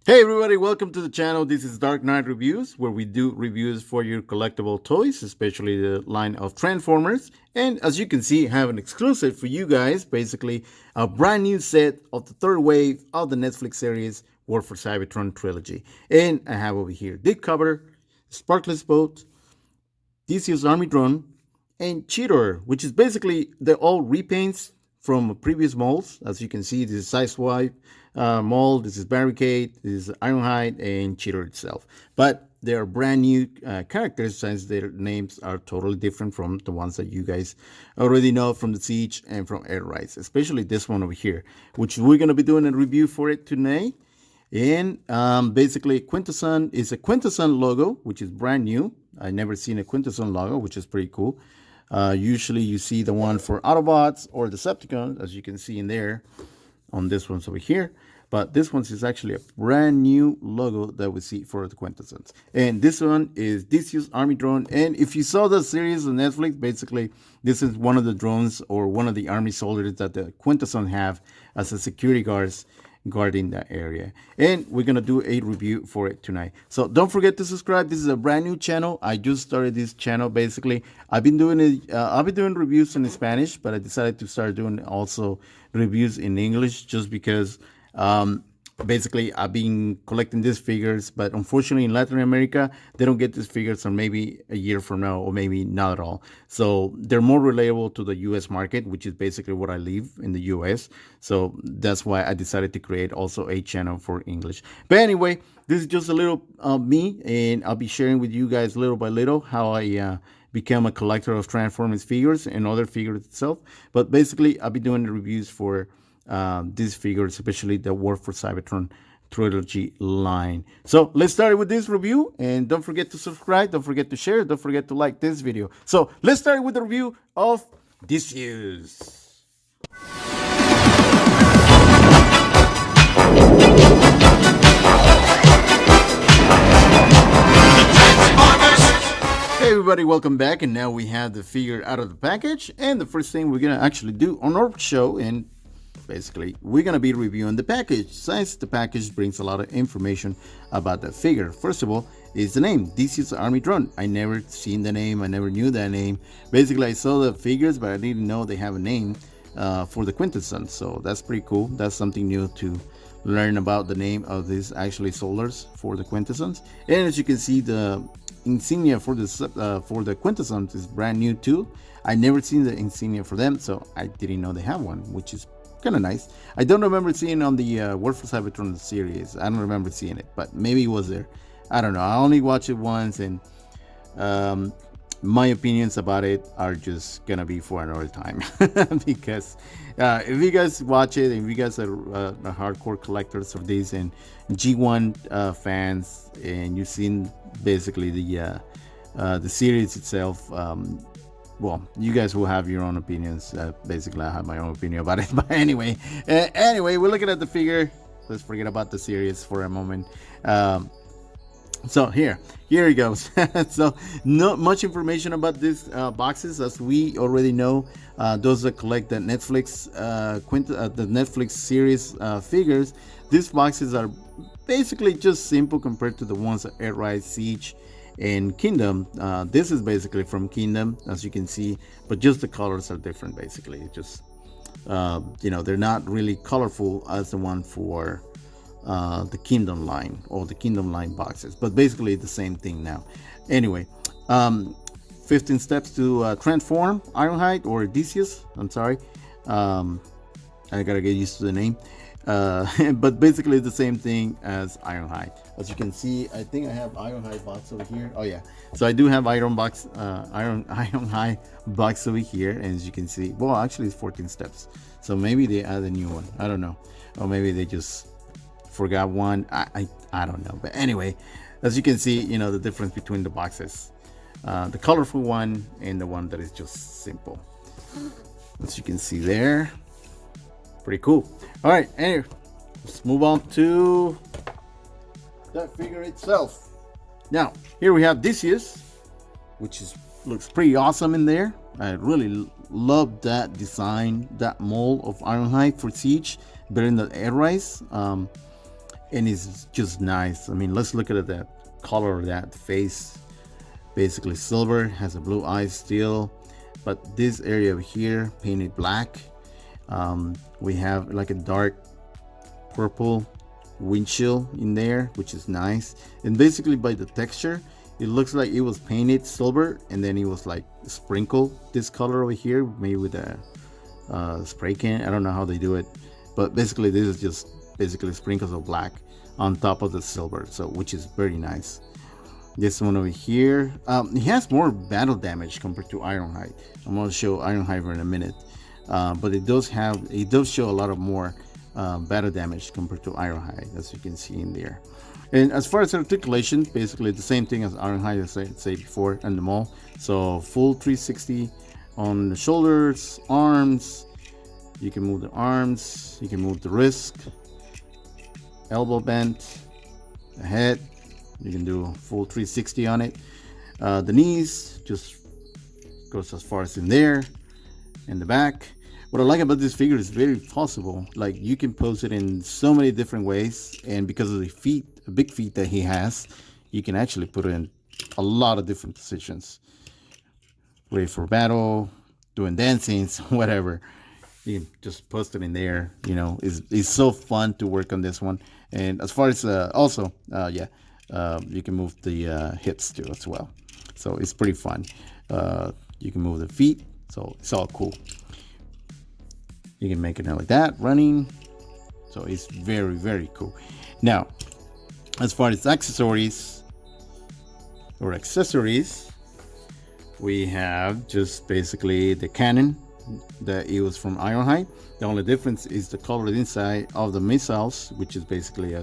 Hey everybody, welcome to the channel. This is Dark Knight Reviews, where we do reviews for your collectible toys, especially the line of Transformers. And as you can see, I have an exclusive for you guys, basically a brand new set of the third wave of the Netflix series War for Cybertron Trilogy. And I have over here Dick Cover, Sparkless Boat, DESEUS Army Drone, and Cheater, which is basically the all repaints from previous molds. As you can see, this is Sideswipe mold, this is Barricade, this is Ironhyde, and Cheater itself. But they are brand new characters since their names are totally different from the ones that you guys already know from the Siege and from Earthrise, especially this one over here, which we're going to be doing a review for it today. And basically, Quintesson is a Quintesson logo, which is brand new. I never seen a Quintesson logo, which is pretty cool. Usually you see the one for Autobots or Decepticons, as you can see in there on this one's over here. But this one is actually a brand new logo that we see for the Quintessons. And this one is DESEUS Army Drone. And if you saw the series on Netflix, basically this is one of the drones or one of the army soldiers that the Quintessons have as a security guards guarding that area. And we're gonna do a review for it tonight. So don't forget to subscribe. This is a brand new channel. I just started this channel. Basically, I've been doing reviews in Spanish, but I decided to start doing also reviews in English just because basically I've been collecting these figures, but unfortunately in Latin America they don't get these figures until maybe a year from now, or maybe not at all. So they're more relatable to the US market, which is basically what I live in the US. So that's why I decided to create also a channel for English. But anyway, this is just a little me, and I'll be sharing with you guys little by little how I became a collector of Transformers figures and other figures itself. But basically I'll be doing the reviews for these figures, especially the War for Cybertron Trilogy line. So let's start with this review, and don't forget to subscribe, don't forget to share, don't forget to like this video. So let's start with the review of DESEUS. Hey everybody, welcome back, and now we have the figure out of the package. And the first thing we're gonna actually do on our show, and basically we're going to be reviewing the package, since the package brings a lot of information about the figure. First of all is the name, DESEUS Army Drone. I never seen the name, I never knew that name. Basically I saw the figures, but I didn't know they have a name for the Quintessons, so that's pretty cool. That's something new to learn about the name of these actually soldiers for the Quintessons. And as you can see, the insignia for the Quintessons is brand new too. I never seen the insignia for them, so I didn't know they have one, which is kind of nice. I don't remember seeing on the War for Cybertron series. I don't remember seeing it, but maybe it was there. I don't know. I only watched it once, and my opinions about it are just gonna be for another time. Because if you guys watch it, and if you guys are hardcore collectors of these and G1 fans, and you've seen basically the series itself, well, you guys will have your own opinions. Basically, I have my own opinion about it. But anyway, we're looking at the figure. Let's forget about the series for a moment. So here it goes. So not much information about these boxes, as we already know. Those that collect the Netflix the Netflix series figures, these boxes are basically just simple compared to the ones at Earthrise, Siege, and Kingdom. This is basically from Kingdom, as you can see, but just the colors are different. Basically, just they're not really colorful as the one for the Kingdom line or the Kingdom line boxes, but basically the same thing now. Anyway, 15 steps to transform Ironhyde, or DESEUS. I'm sorry, I gotta get used to the name. But basically the same thing as Ironhyde. As you can see, I think I have Ironhyde box over here. Oh yeah, so I do have Ironhyde box over here, and as you can see, well, actually it's 14 steps, so maybe they add a new one. I don't know, or maybe they just forgot one. I don't know. But anyway, as you can see, the difference between the boxes, the colorful one and the one that is just simple. As you can see there, pretty cool. All right, anyway, let's move on to that figure itself. Now here we have DESEUS, which looks pretty awesome in there. I really love that design, that mold of Ironhyde for Siege, better than the Earthrise. and it's just nice. I mean, let's look at that color of that face. Basically silver, has a blue eye still, but this area over here painted black. We have like a dark purple windshield in there, which is nice. And basically by the texture, it looks like it was painted silver and then it was like sprinkled this color over here, maybe with a spray can. I don't know how they do it, but basically this is just basically sprinkles of black on top of the silver, so which is very nice. This one over here, it has more battle damage compared to Ironhyde. I'm going to show Ironhyde in a minute, but it does show a lot of more battle damage compared to Ironhyde, as you can see in there. And as far as articulation, basically the same thing as Ironhyde, as I said before, and the mall. So full 360 on the shoulders, arms. You can move the arms, you can move the wrist, elbow bend, the head. You can do a full 360 on it. The knees just goes as far as in there, and the back. What I like about this figure is very possible. Like you can pose it in so many different ways, and because of the feet, the big feet that he has, you can actually put it in a lot of different positions. Ready for battle, doing dancings, whatever. You can just post it in there. You know, it's so fun to work on this one. And as far as you can move the hips too as well, so it's pretty fun. You can move the feet, so it's all cool. You can make it like that, running, so it's very, very cool. Now, as far as accessories, we have just basically the cannon that it was from Ironhyde. The only difference is the color inside of the missiles, which is basically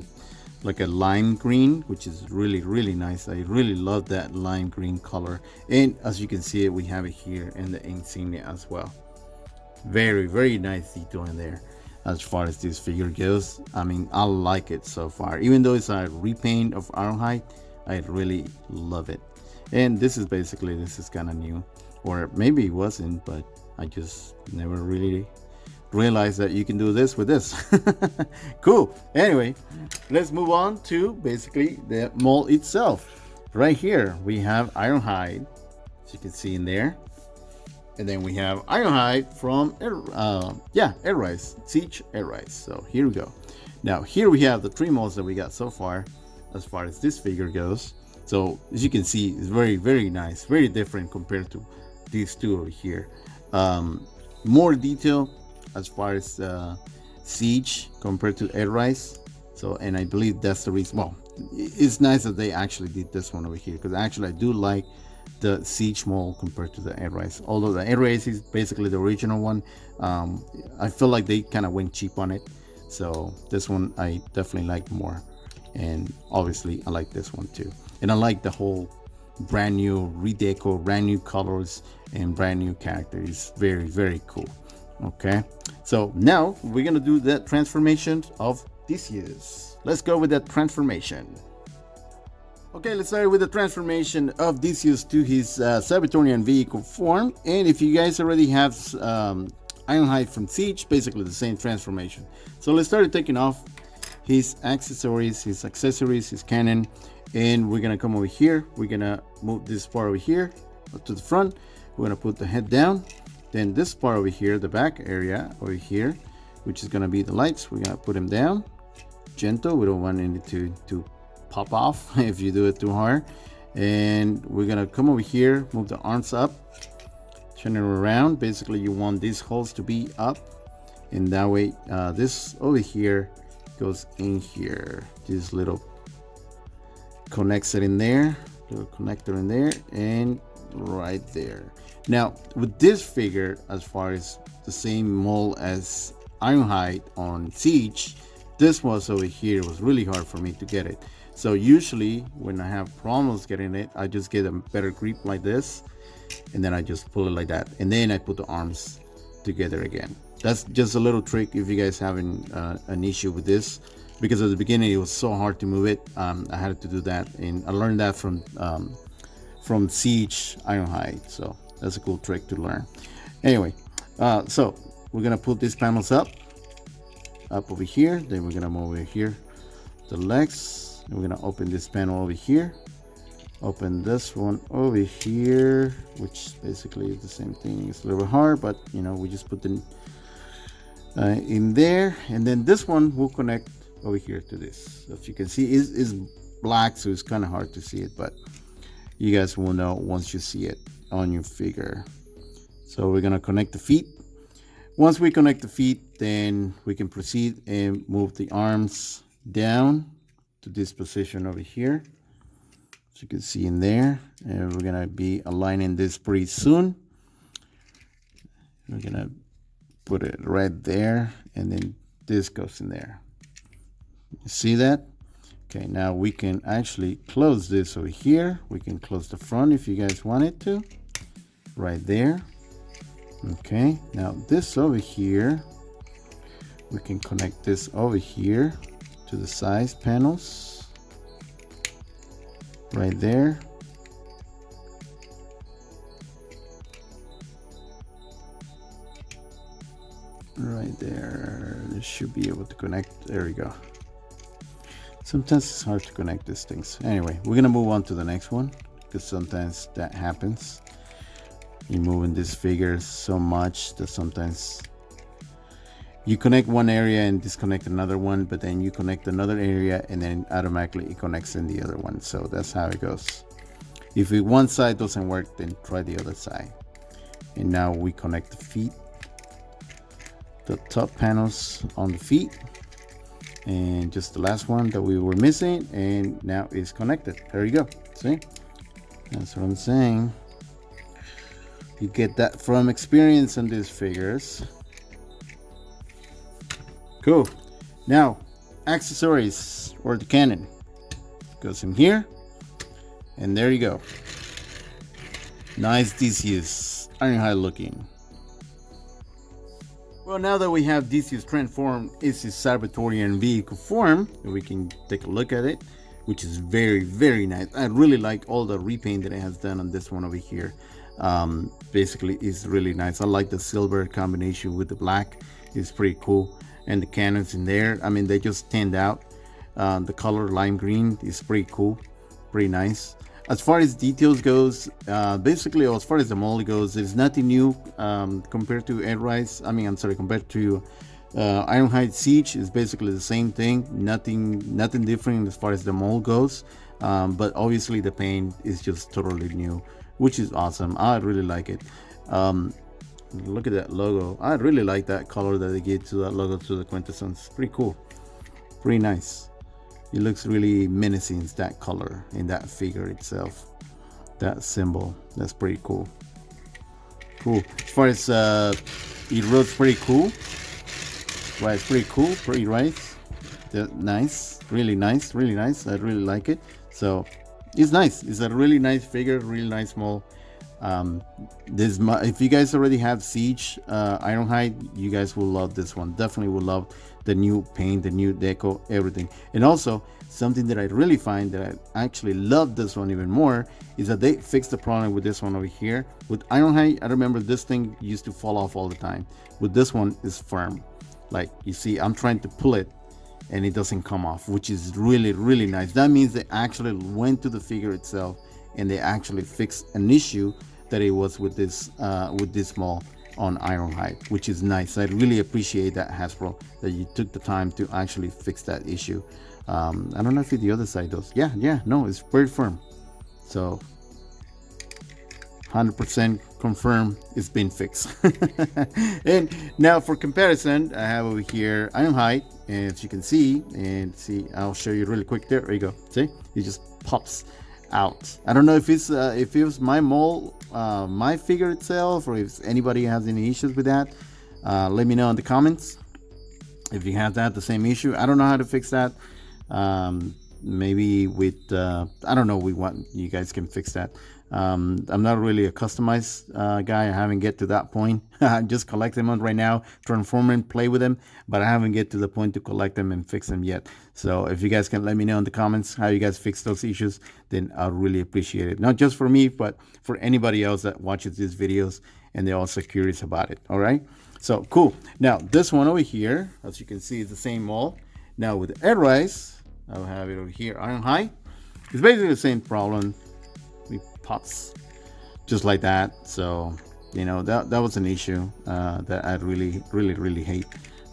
like a lime green, which is really, really nice. I really love that lime green color. And as you can see, we have it here in the insignia as well. Very, very nice detail in there. As far as this figure goes, I mean, I like it so far. Even though it's a repaint of Ironhyde, I really love it. And this is kind of new, or maybe it wasn't, but I just never really realize that you can do this with this. Cool. Anyway, let's move on to basically the mold itself. Right here we have Ironhyde, as you can see in there, and then we have Ironhyde from Earthrise, Siege Earthrise. So here we go. Now here we have the three molds that we got so far as this figure goes. So as you can see, it's very, very nice, very different compared to these two over here. More detail as far as Siege compared to Earthrise. So, and I believe that's the reason. Well, it's nice that they actually did this one over here, because actually I do like the Siege mold compared to the Earthrise. Although the Earthrise is basically the original one, I feel like they kind of went cheap on it. So this one I definitely like more, and obviously I like this one too. And I like the whole brand new redeco, brand new colors, and brand new characters. Very, very cool. Okay, so now we're gonna do that transformation of Theseus. Let's go with that transformation. Okay, let's start with the transformation of Theseus to his Cybertronian vehicle form. And if you guys already have Ironhyde from Siege, basically the same transformation. So let's start taking off his accessories, his cannon, and we're gonna come over here. We're gonna move this part over here up to the front. We're gonna put the head down. Then this part over here, the back area over here, which is gonna be the lights, we're gonna put them down. Gentle, we don't want it to pop off if you do it too hard. And we're gonna come over here, move the arms up, turn it around. Basically you want these holes to be up, and that way this over here goes in here. This little connects it in there, little connector in there, and right there. Now with this figure, as far as the same mold as Ironhyde on Siege, this was over here was really hard for me to get it. So usually when I have problems getting it, I just get a better grip like this, and then I just pull it like that, and then I put the arms together again. That's just a little trick if you guys having an issue with this, because at the beginning it was so hard to move it. I had to do that, and I learned that from Siege Ironhyde. So that's a cool trick to learn. Anyway, so we're gonna put these panels up over here. Then we're gonna move over here Deluxe. We're gonna open this panel over here. Open this one over here, which basically is the same thing. It's a little hard, but you know, we just put them in there, and then this one will connect over here to this. As you can see, is black, so it's kind of hard to see it, but you guys will know once you see it on your figure. So we're gonna connect the feet. Once we connect the feet, then we can proceed and move the arms down to this position over here. As you can see in there, and we're gonna be aligning this pretty soon. We're gonna put it right there, and then this goes in there. You see that? Okay, now we can actually close this over here. We can close the front if you guys wanted to, right there. Okay, now this over here, we can connect this over here to the side panels. Right there. Right there. This should be able to connect. There we go. Sometimes it's hard to connect these things. Anyway, we're gonna move on to the next one because sometimes that happens. You're moving this figure so much that sometimes you connect one area and disconnect another one, but then you connect another area and then automatically it connects in the other one. So that's how it goes. If one side doesn't work, then try the other side. And now we connect the feet, the top panels on the feet, and just the last one that we were missing, and now it's connected. There you go. See? That's what I'm saying. You get that from experience on these figures. Cool. Now, accessories or the cannon goes in here, and there you go. Nice DESEUS, Ironhyde looking. Well, now that we have DESEUS transformed into Cybertron vehicle form, we can take a look at it, which is very, very nice. I really like all the repaint that it has done on this one over here. Basically, it's really nice. I like the silver combination with the black. It's pretty cool. And the cannons in there, I mean, they just stand out. The color lime green is pretty cool, pretty nice. As far as details goes, basically, as far as the mold goes, there's nothing new compared to Earthrise. I mean, I'm sorry, compared to Ironhyde Siege. Is basically the same thing. Nothing different as far as the mold goes. But obviously, the paint is just totally new, which is awesome. I really like it. Look at that logo. I really like that color that they gave to that logo to the Quintessons. Pretty cool, pretty nice. It looks really menacing, that color in that figure itself, that symbol. That's pretty cool. Cool. As far as it looks pretty cool. Right, it's pretty cool, pretty nice. Nice, really nice, really nice. I really like it. So it's nice. It's a really nice figure, really nice mold. If you guys already have Siege Ironhyde, you guys will love this one. Definitely will love the new paint, the new deco, everything. And also something that I really find that I actually love this one even more is that they fixed the problem with this one over here. With Ironhyde, I remember this thing used to fall off all the time. With this one, is firm. Like you see, I'm trying to pull it and it doesn't come off, which is really, really nice. That means they actually went to the figure itself and they actually fixed an issue that it was with this mold on Ironhyde, which is nice. I really appreciate that, Hasbro, that you took the time to actually fix that issue. I don't know if the other side does. Yeah, no, it's very firm. So 100% confirmed it's been fixed. And now for comparison, I have over here Ironhyde, and as you can see, I'll show you really quick. There you go. See, it just pops out. I don't know if it was my mold, my figure itself, or if anybody has any issues with that. Let me know in the comments if you have the same issue. I don't know how to fix that. Maybe with I don't know, you guys can fix that. I'm not really a customized guy. I haven't get to that point. I just collect them on right now, transform and play with them, but I haven't get to the point to collect them and fix them yet. So if you guys can let me know in the comments how you guys fix those issues, then I'll really appreciate it. Not just for me, but for anybody else that watches these videos and they're also curious about it. All right, so cool. Now this one over here, as you can see, is the same mold. Now with the Earthrise, I'll have it over here. Ironhyde. It's basically the same problem. It pops just like that. So that was an issue that I really hate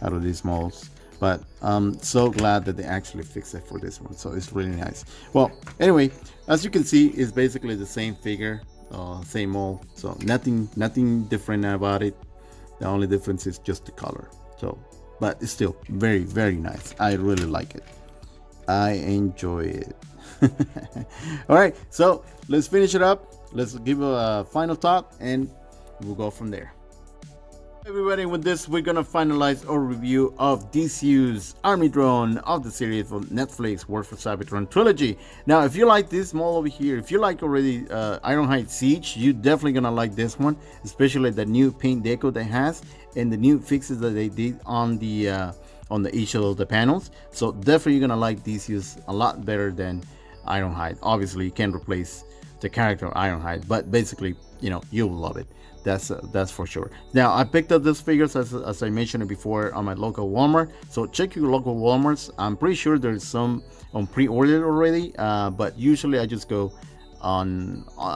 out of these molds. But I'm so glad that they actually fixed it for this one. So it's really nice. Well, anyway, as you can see, it's basically the same figure, same mold. So nothing different about it. The only difference is just the color. So, but it's still very nice. I really like it. I enjoy it. All right, so let's finish it up. Let's give a final thought and we'll go from there. Everybody, with this we're gonna finalize our review of DESEUS Army Drone of the series for Netflix War for Cybertron Trilogy. Now if you like this model over here, if you like already Ironhyde Siege, you definitely gonna like this one, especially the new paint deco that has and the new fixes that they did on the each of the panels. So definitely you're gonna like DESEUS a lot better than Ironhyde. Obviously you can't replace the character of Ironhyde, but basically you'll love it. That's for sure. Now I picked up these figures as I mentioned before on my local Walmart, so check your local Walmarts. I'm pretty sure there's some on pre-order already, but usually I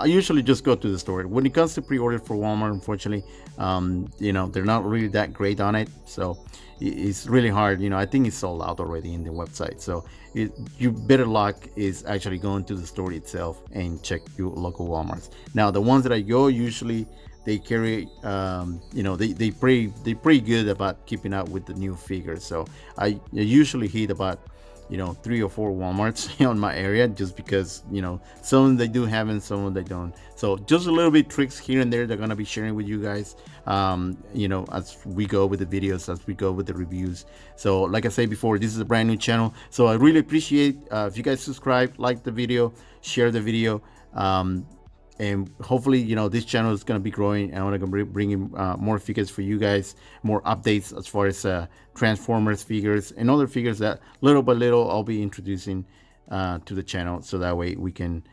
usually just go to the store. When it comes to pre-order for Walmart, unfortunately, they're not really that great on it, so it's really hard. I think it's sold out already in the website, so your better luck is actually going to the store itself and check your local Walmarts. Now the ones that I go, usually they carry they pretty good about keeping up with the new figures. So I usually hit about 3 or 4 Walmarts on my area, just because some they do have and some they don't. So just a little bit tricks here and there they're gonna be sharing with you guys as we go with the videos, as we go with the reviews. So like I said before, this is a brand new channel, so I really appreciate if you guys subscribe, like the video, share the video, and hopefully this channel is going to be growing, and I'm going to be bringing more figures for you guys, more updates as far as Transformers figures and other figures that little by little I'll be introducing to the channel, so that way we can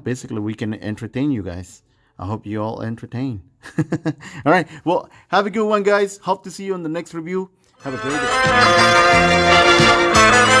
basically we can entertain you guys. I hope you all entertain. All right, well, have a good one, guys. Hope to see you in the next review. Have a great day.